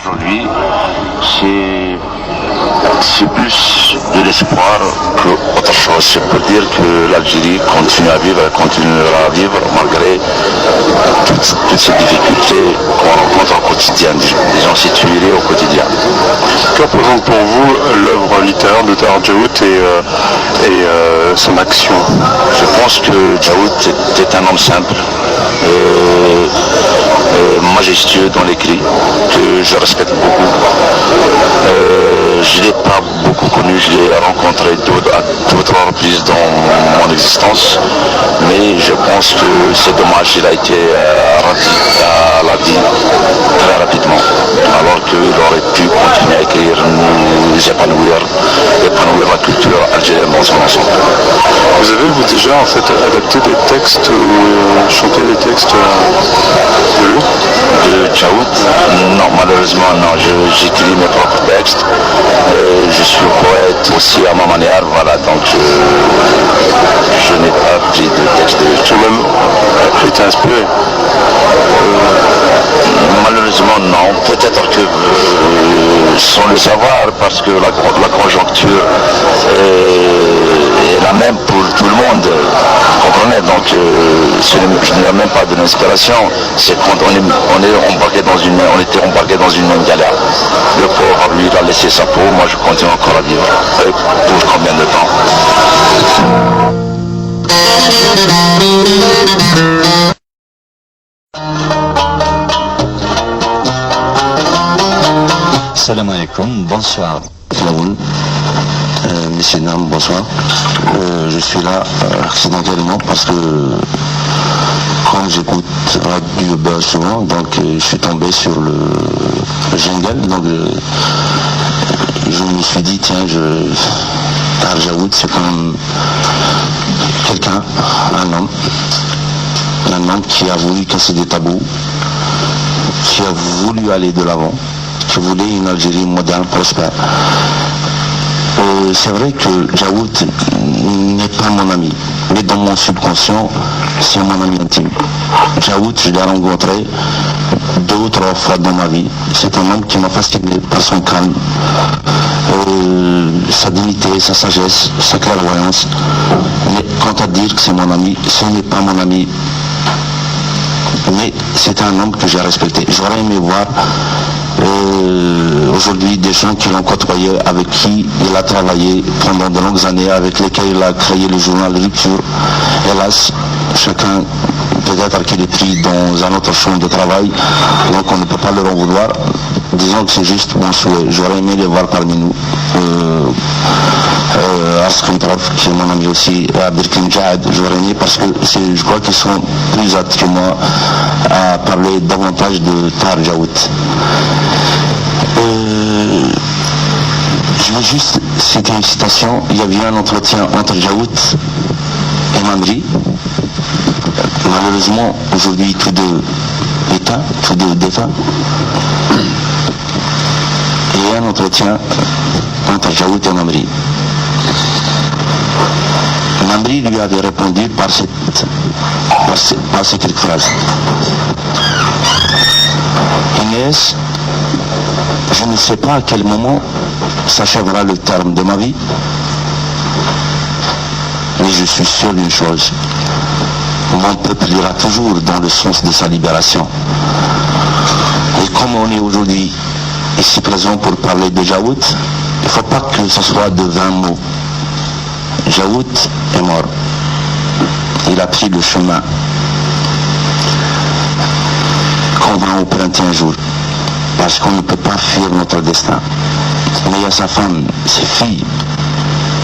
Aujourd'hui, c'est plus de l'espoir qu'autre chose. C'est pour dire que l'Algérie continue à vivre, elle continuera à vivre malgré toutes ces difficultés qu'on rencontre au quotidien, des gens situés au quotidien. Que représente pour vous l'œuvre littéraire de Tahar Djaout et son action? Je pense que Djaout était un homme simple, majestueux dans l'écrit, que je respecte beaucoup. Je ne l'ai pas beaucoup connu, je l'ai rencontré à d'autres reprises dans mon existence, mais je pense que c'est dommage, il a été rendu à la vie très rapidement, alors qu'il aurait pu continuer à écrire, nous épanouir la culture algérienne dans son ensemble. Vous avez déjà en fait adapté des textes ou chanté des textes de lui? De Djaout? Non, malheureusement non, j'écris mes propres textes, je suis poète aussi à ma manière, voilà, donc je n'ai pas pris de texte de Djaout. Même été inspiré? Malheureusement non, peut-être que sans le savoir, parce que la conjoncture est la même pour tout le monde, vous comprenez, donc je n'ai même pas de l'inspiration, c'est quand on était embarqué dans une même galère. Le pauvre, lui, il a laissé sa peau, moi je continue encore à vivre. Et pour combien de temps? Salam alaikum, bonsoir. Messieurs, dames, bonsoir. Je suis là accidentellement parce que quand j'écoute Radio Buzz souvent, donc je suis tombé sur le jingle, donc je me suis dit tiens, Tahar Djaout, c'est comme quelqu'un, un homme qui a voulu casser des tabous, qui a voulu aller de l'avant, qui voulait une Algérie moderne, prospère. C'est vrai que Djaout n'est pas mon ami, mais dans mon subconscient, c'est mon ami intime. Djaout, je l'ai rencontré 2 ou 3 fois dans ma vie. C'est un homme qui m'a fasciné par son calme, sa dignité, sa sagesse, sa clairvoyance. Mais quant à dire que c'est mon ami, ce n'est pas mon ami. Mais c'est un homme que j'ai respecté. J'aurais aimé voir aujourd'hui des gens qui l'ont côtoyé, avec qui il a travaillé pendant de longues années, avec lesquels il a créé le journal Rupture. Hélas, chacun peut-être qu'il est pris dans un autre champ de travail, donc on ne peut pas leur en vouloir. Disons que c'est juste mon souhait. J'aurais aimé les voir parmi nous. Arsène Prof, qui est mon ami aussi, Abdelkrim Djaad, j'aurais aimé parce que je crois qu'ils sont plus aptes que moi à parler davantage de Tahar Djaout. Je vais juste citer une citation. Il y avait un entretien entre Djaout et Mamri. Malheureusement, aujourd'hui, tous deux défunts. Et un entretien entre Djaout et Mamri. Mamri lui avait répondu par ces quelques phrases. Inès, je ne sais pas à quel moment s'achèvera le terme de ma vie, mais je suis sûr d'une chose. Mon peuple ira toujours dans le sens de sa libération. Et comme on est aujourd'hui ici présent pour parler de Djaout, il ne faut pas que ce soit de 20 mots. Djaout est mort. Il a pris le chemin qu'on va emprunter un jour, parce qu'on ne peut pas fuir notre destin. Mais il y a sa femme, ses filles,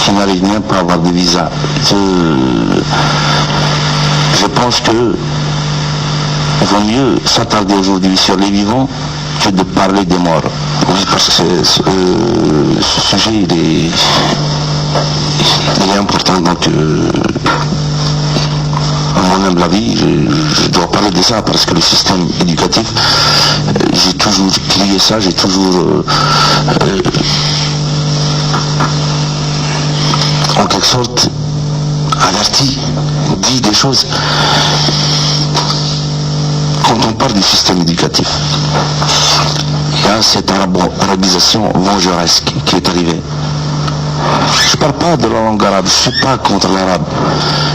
qui n'arrivent même pas à avoir de visa. Je pense que il vaut mieux s'attarder aujourd'hui sur les vivants que de parler des morts. Oui, parce que ce sujet, il est important. Donc, à mon humble avis, je dois parler de ça parce que le système éducatif, j'ai toujours crié ça, j'ai toujours en quelque sorte averti, dit des choses. Quand on parle du système éducatif, il y a a cette arabisation vengeresque qui est arrivée. Je ne parle pas de la langue arabe, je ne suis pas contre l'arabe,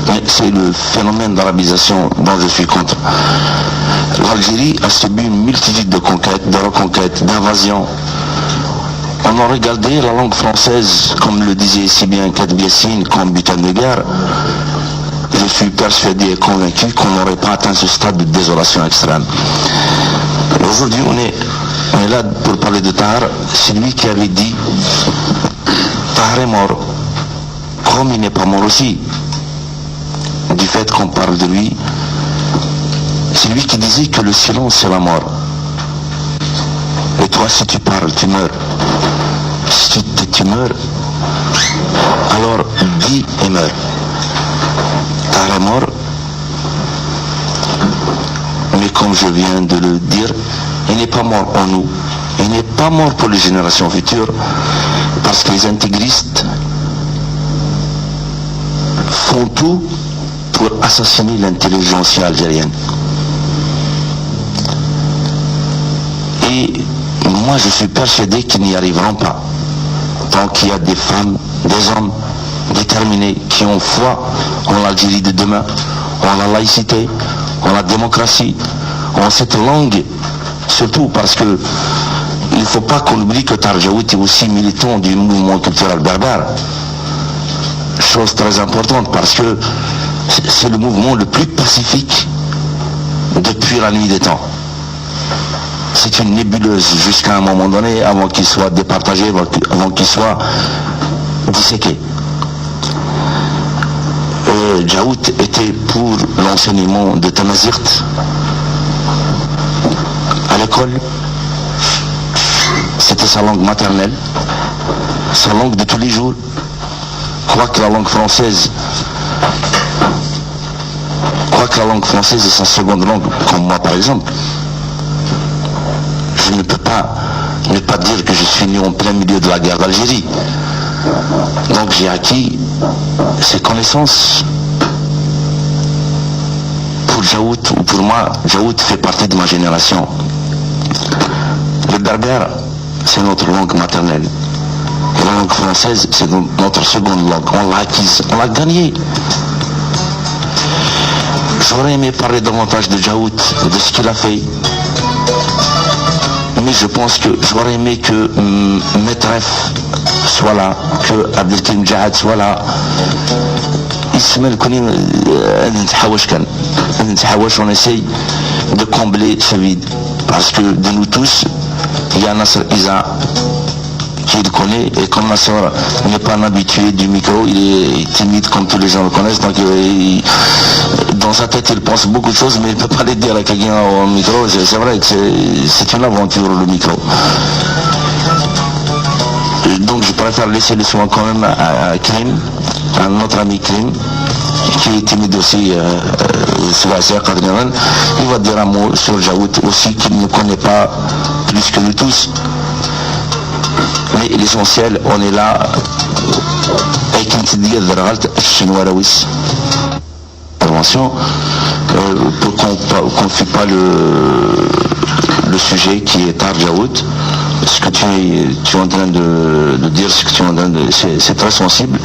mais c'est le phénomène d'arabisation dont je suis contre. L'Algérie a subi une multitude de conquêtes, de reconquêtes, d'invasions. On a regardé la langue française, comme le disait si bien Kadb Yassine, comme butin de guerre. Je suis persuadé et convaincu qu'on n'aurait pas atteint ce stade de désolation extrême. Aujourd'hui, on est là pour parler de Tahar. C'est lui qui avait dit Tahar est mort, comme il n'est pas mort aussi. Du fait qu'on parle de lui, c'est lui qui disait que le silence c'est la mort. Et toi, si tu parles, tu meurs. Si tu meurs, alors dis et meurs. Tahar est mort, mais comme je viens de le dire, il n'est pas mort en nous. Il n'est pas mort pour les générations futures, parce que les intégristes font tout pour assassiner l'intelligentsia algérienne. Et moi je suis persuadé qu'ils n'y arriveront pas. Tant qu'il y a des femmes, des hommes déterminés qui ont foi en l'Algérie de demain, en la laïcité, en la démocratie, en cette langue, surtout parce que il ne faut pas qu'on oublie que Tahar Djaout est aussi militant du mouvement culturel berbère. Chose très importante parce que c'est le mouvement le plus pacifique depuis la nuit des temps. C'est une nébuleuse jusqu'à un moment donné, avant qu'il soit départagé, avant qu'il soit disséqué. Djaout était pour l'enseignement de Tamazirt à l'école. C'était sa langue maternelle, sa langue de tous les jours. Quoique la langue française est sa seconde langue, comme moi par exemple, je ne peux pas ne pas dire que je suis né en plein milieu de la guerre d'Algérie. Donc j'ai acquis ces connaissances. Pour Djaout, ou pour moi, Djaout fait partie de ma génération. Le berbère, c'est notre langue maternelle. Et la langue française, c'est notre seconde langue. On l'a acquise, on l'a gagnée. J'aurais aimé parler davantage de Djaout, de ce qu'il a fait. Mais je pense que j'aurais aimé que Metref soit là, que Abdelkrim Djahad soit là. On essaye de combler ce vide. Parce que de nous tous, il y a Nasser Isa qui le connaît, et comme Nasser n'est pas un habitué du micro, il est timide comme tous les gens le connaissent, donc dans sa tête il pense beaucoup de choses, mais il ne peut pas les dire à quelqu'un au micro. C'est vrai que c'est une aventure le micro. Donc je préfère laisser le soin quand même à Krim, à notre ami Krim, qui est timide aussi, il va dire un mot sur Djaout aussi, qu'il ne connaît pas plus que nous tous. Mais l'essentiel, on est là avec une petite diète de la intervention pour qu'on ne fuit pas le sujet qui est Tahar Djaout. Ce que tu es en train de dire, ce que tu es en train de, c'est très sensible.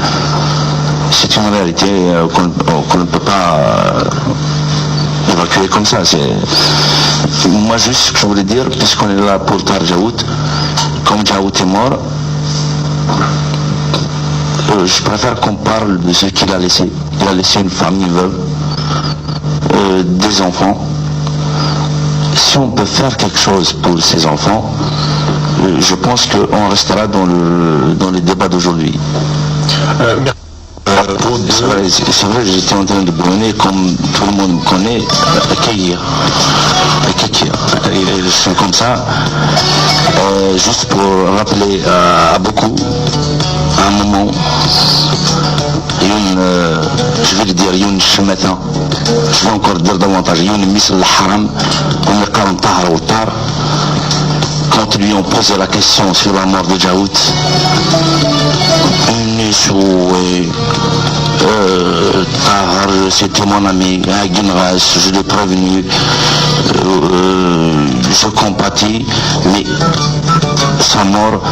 C'est une réalité qu'on ne peut pas évacuer comme ça. Moi juste ce que je voulais dire, puisqu'on est là pour Tahar Djaout, comme Djaout est mort, je préfère qu'on parle de ce qu'il a laissé. Il a laissé une famille veuve, des enfants. Si on peut faire quelque chose pour ces enfants, je pense qu'on restera dans les débats d'aujourd'hui. C'est vrai, j'étais en train de brûler, comme tout le monde me connaît, Kekir. Je suis comme ça, juste pour rappeler à beaucoup, à un moment, je vais le dire, Youn Shematan, je vais encore dire davantage, Youn Misl al-Haram, on est quand Tahar ou Tahar, quand lui ont posé la question sur la mort de Djaout, Tahar, c'était mon ami, à Guinras, je l'ai prévenu, je compatis, mais sa mort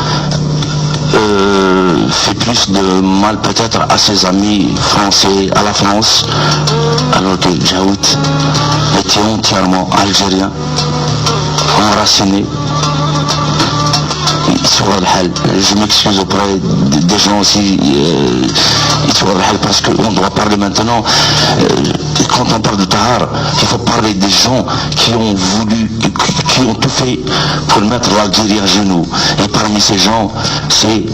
fait plus de mal peut-être à ses amis français, à la France, alors que Jaout était entièrement algérien, enraciné. Je m'excuse auprès des gens aussi, parce qu'on doit parler maintenant, quand on parle de Tahar, il faut parler des gens qui ont voulu, qui ont tout fait pour mettre l'Algérie à genoux. Et parmi ces gens, c'est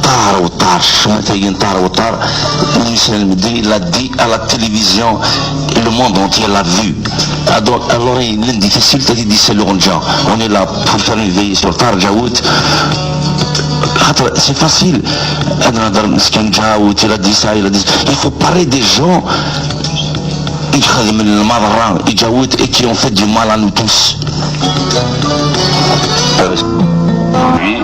Tahar Ouattara, il l'a dit à la télévision, et le monde entier l'a vu. Alors il est difficile de dire c'est l'Orangeant. On est là pour faire une veille sur Tahar Jaout. C'est facile. Il faut parler des gens qui ont fait du mal à nous tous. Lui,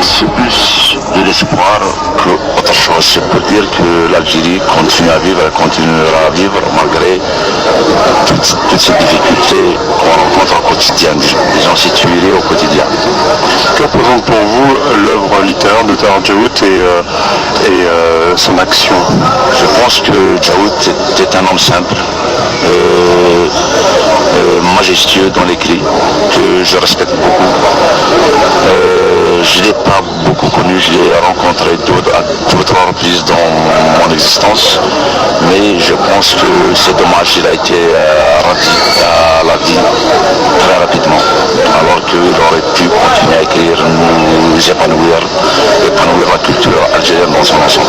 c'est plus de l'espoir qu'autre chose. C'est pour dire que l'Algérie continue à vivre, elle continuera à vivre malgré toutes ces difficultés qu'on rencontre au quotidien, des gens situés au quotidien. Que représente pour vous l'œuvre littéraire de Tahar Jaout et son action? Je pense que Jaout était un homme simple, majestueux dans l'écrit, que je respecte beaucoup. Je ne l'ai pas beaucoup connu, je l'ai rencontré à d'autres reprises dans mon existence, mais je pense que c'est dommage, il a été rendu à la vie très rapidement, alors qu'il aurait pu continuer à écrire, nous épanouir la culture algérienne dans son ensemble.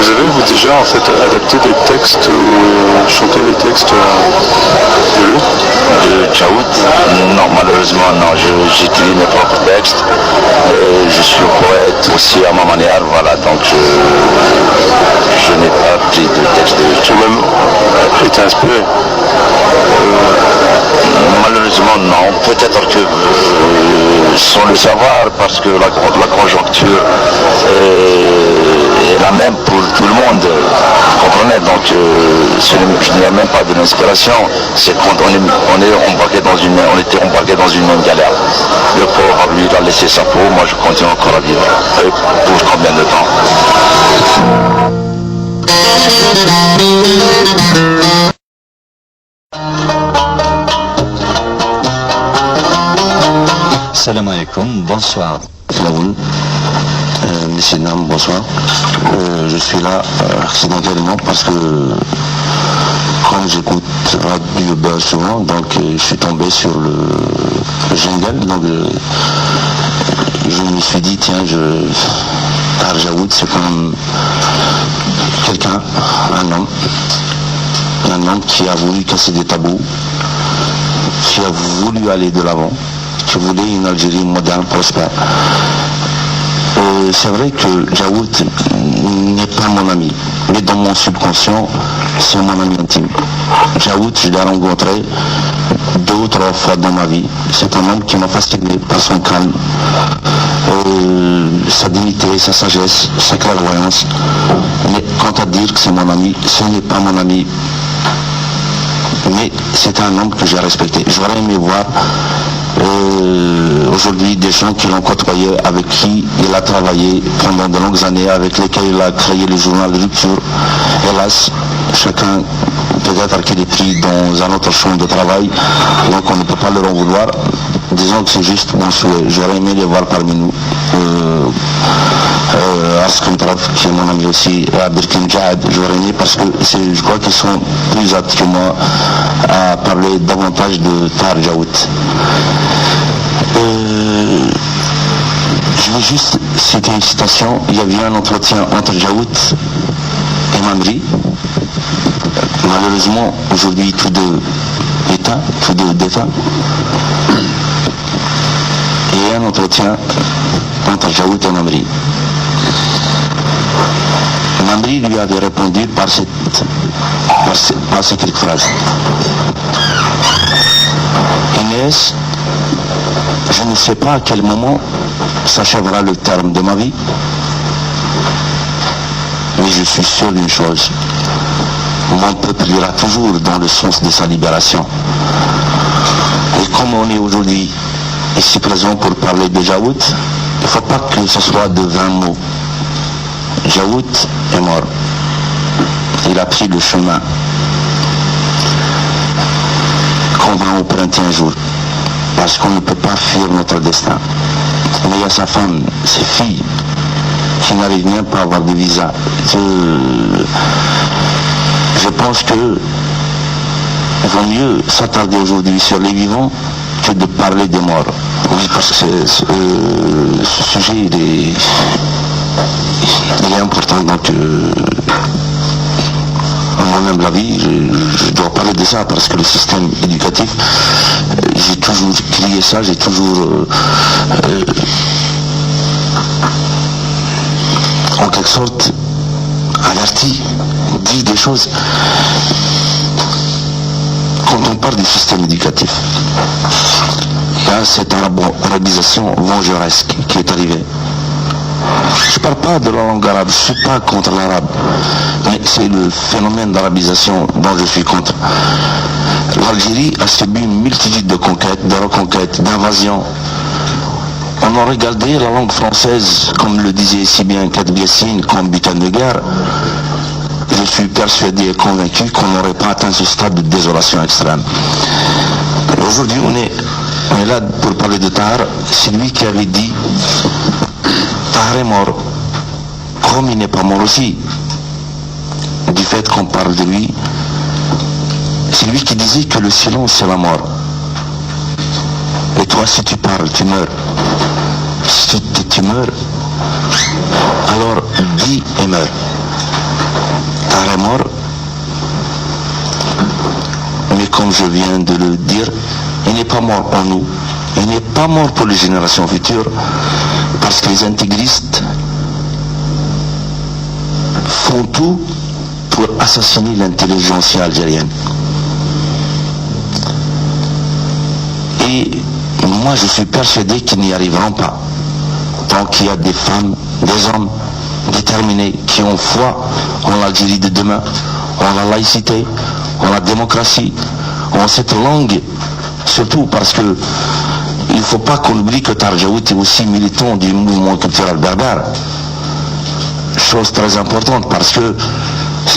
Vous avez déjà en fait adapté des textes ou chanté des textes de lui? De Jaout? Non, malheureusement non, j'écris mes propres textes, je suis poète aussi à ma manière, voilà, donc je n'ai pas pris de texte de Tu as même été inspiré? Malheureusement non, peut-être que sans le savoir, parce que la conjoncture est la même pour tout le monde, vous comprenez, donc je n'ai même pas de l'inspiration, c'est quand on était embarqué dans une même galère. Le pauvre, lui, il a laissé sa peau, moi je continue encore à vivre. Et pour combien de temps? Salam alaikum, bonsoir. Messieurs, dames, bonsoir. Je suis là accidentellement parce que comme j'écoute Radio Buzz souvent, donc je suis tombé sur le jingle, donc je me suis dit tiens, Tahar Jaout, c'est comme quelqu'un, un homme qui a voulu casser des tabous, qui a voulu aller de l'avant, qui voulait une Algérie moderne, prospère. C'est vrai que Jaout n'est pas mon ami, mais dans mon subconscient, c'est mon ami intime. Jaout, je l'ai rencontré 2 ou 3 fois dans ma vie. C'est un homme qui m'a fasciné par son calme, sa dignité, sa sagesse, sa clairvoyance. Mais quant à dire que c'est mon ami, ce n'est pas mon ami. Mais c'est un homme que j'ai respecté. J'aurais aimé voir aujourd'hui des gens qui l'ont côtoyé, avec qui il a travaillé pendant de longues années, avec lesquels il a créé le journal de Rupture. Hélas, chacun peut-être qu'il est pris dans un autre champ de travail, donc on ne peut pas leur en vouloir. Disons que c'est juste mon souhait. J'aurais aimé les voir parmi nous. Askentraf, qui est mon ami aussi, à Birkin Jad, j'aurais aimé parce que je crois qu'ils sont plus aptes que moi à parler davantage de Tahar Jaout. Je vais juste citer une citation. Il y avait un entretien entre Jaout et Mamri. Malheureusement, aujourd'hui, tous deux défunts. Et un entretien entre Jaout et Mamri. Mamri lui avait répondu par ces quelques phrases. Inès, je ne sais pas à quel moment s'achèvera le terme de ma vie, je suis sûr d'une chose. Mon peuple ira toujours dans le sens de sa libération. Et comme on est aujourd'hui ici présent pour parler de Jaout, il ne faut pas que ce soit de 20 mots. Jaout est mort. Il a pris le chemin qu'on va emprunter un jour. Parce qu'on ne peut pas fuir notre destin. Mais il y a sa femme, ses filles, qui n'arrivent même pas à avoir de visa. Je pense que il vaut mieux s'attarder aujourd'hui sur les vivants que de parler des morts. Oui, parce que ce sujet, il est important. Donc, à moi-même la vie, je dois parler de ça parce que le système éducatif, j'ai toujours crié ça, j'ai toujours en quelque sorte averti, dit des choses. Quand on parle du système éducatif, il y a cette arabisation vengeresque qui est arrivée. Je ne parle pas de la langue arabe, je ne suis pas contre l'arabe, mais c'est le phénomène d'arabisation dont je suis contre. L'Algérie a subi une multitude de conquêtes, de reconquêtes, d'invasions. On aurait gardé la langue française, comme le disait si bien Kadr Yassine, comme butin de guerre. Je suis persuadé et convaincu qu'on n'aurait pas atteint ce stade de désolation extrême. Aujourd'hui, on est là pour parler de Tahar. C'est lui qui avait dit Tahar est mort, comme il n'est pas mort aussi. Du fait qu'on parle de lui, c'est lui qui disait que le silence c'est la mort. Et toi, si tu parles, tu meurs. Si tu meurs, alors dis et meurs. Tahar est mort, mais comme je viens de le dire, il n'est pas mort en nous. Il n'est pas mort pour les générations futures, parce que les intégristes font tout pour assassiner l'intelligentsia algérienne. Et moi je suis persuadé qu'ils n'y arriveront pas. Tant qu'il y a des femmes, des hommes déterminés qui ont foi en l'Algérie de demain, en la laïcité, en la démocratie, en cette langue, surtout parce que il ne faut pas qu'on oublie que Tahar Jaout est aussi militant du mouvement culturel berbère. Chose très importante parce que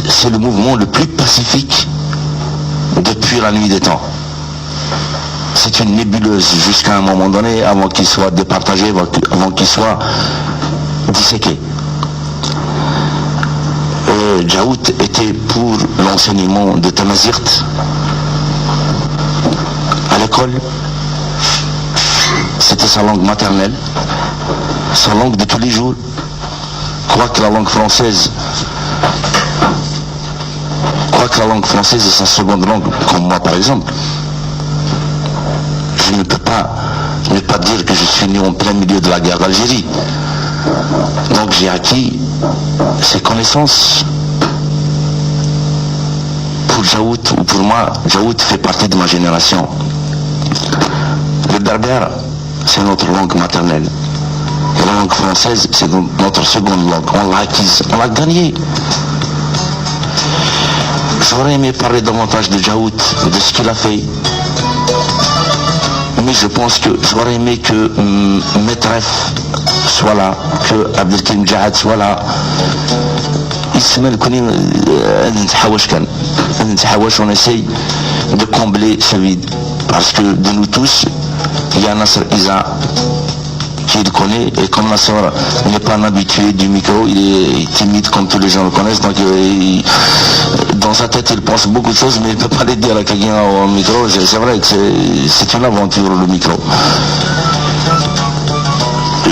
c'est le mouvement le plus pacifique depuis la nuit des temps. C'est une nébuleuse jusqu'à un moment donné, avant qu'il soit départagé, avant qu'il soit disséqué. Jaout était pour l'enseignement de Tamazirt à l'école. C'était sa langue maternelle, sa langue de tous les jours. Quoique la langue française est sa seconde langue, comme moi par exemple. Je ne peux pas ne pas dire que je suis né en plein milieu de la guerre d'Algérie. Donc j'ai acquis ces connaissances. Pour Jaout, ou pour moi, Jaout fait partie de ma génération. Le berbère, c'est notre langue maternelle. Et la langue française, c'est notre seconde langue. On l'a acquise, on l'a gagnée. J'aurais aimé parler davantage de Jaout, de ce qu'il a fait. Mais je pense que j'aurais aimé que Metref soit là, que Abdelkrim Djahad soit là. On essaye de combler ce vide. Parce que de nous tous, il y a Nasser Isa qui le connaît, et comme Nasser n'est pas un habitué du micro, il est timide comme tous les gens le connaissent, donc dans sa tête il pense beaucoup de choses, mais il ne peut pas les dire à quelqu'un au micro. C'est vrai que c'est une aventure le micro.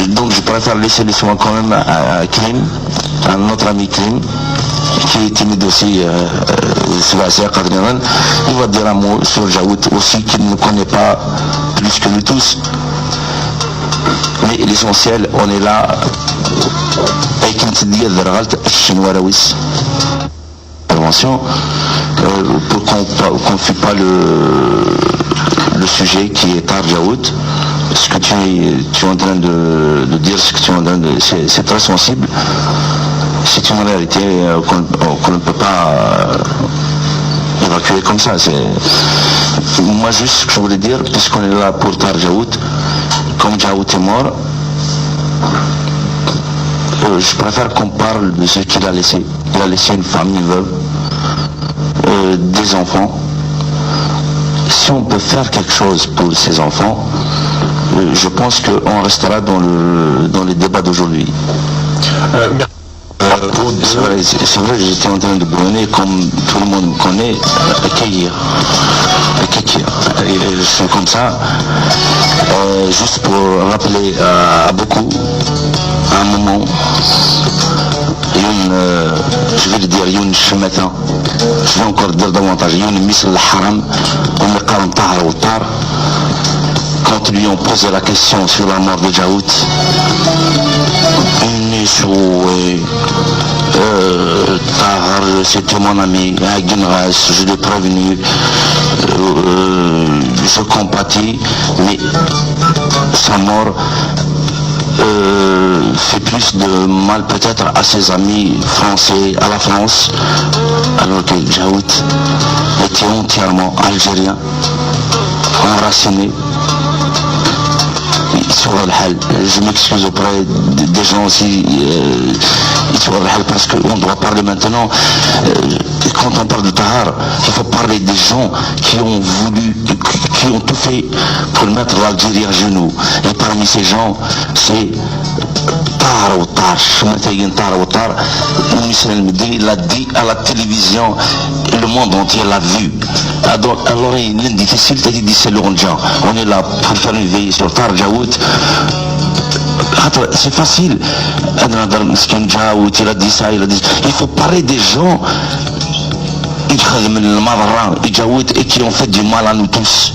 Donc je préfère laisser les soins quand même à Krim, à notre ami Krim, qui est timide aussi, il va dire un mot sur Jaout aussi, qu'il ne connaît pas plus que nous tous. Mais l'essentiel, on est là avec une petite diète intervention pour qu'on ne fuit pas le sujet qui est Tahar Jaout. Ce que tu es en train de dire, ce que tu es en train de, c'est très sensible. c'est une réalité qu'on ne peut pas évacuer comme ça. Moi juste ce que je voulais dire, puisqu'on est là pour Tahar Djaout, comme Djaout est mort, je préfère qu'on parle de ce qu'il a laissé. Il a laissé une famille veuve, des enfants. Si on peut faire quelque chose pour ces enfants, je pense qu'on restera dans les débats d'aujourd'hui. C'est vrai, j'étais en train de brûler, comme tout le monde me connaît, à Kekir. Et je suis comme ça, juste pour rappeler à beaucoup, à un moment, je vais le dire, Youn Shematan, je vais encore dire davantage, Youn Misl al-Haram, on me calme Tahar ou Tar, quand ils lui ont posé la question sur la mort de Djaout, il échoué. Tahar, c'était mon ami, je l'ai prévenu, je compatis, mais sa mort fait plus de mal peut-être à ses amis français, à la France, alors que Djaout était entièrement algérien, enraciné. Je m'excuse auprès des gens aussi, parce qu'on doit parler maintenant. Quand on parle de Tahar, il faut parler des gens qui ont voulu, qui ont tout fait pour mettre l'Algérie à genoux. Et parmi ces gens, c'est Tahar Ouattara, il l'a dit à la télévision, le monde entier l'a vu. Alors il est difficile de dire c'est le gens. On est là pour faire une veille sur Tahar Djaout. C'est facile. Il a dit ça, il faut parler des gens et qui ont fait du mal à nous tous.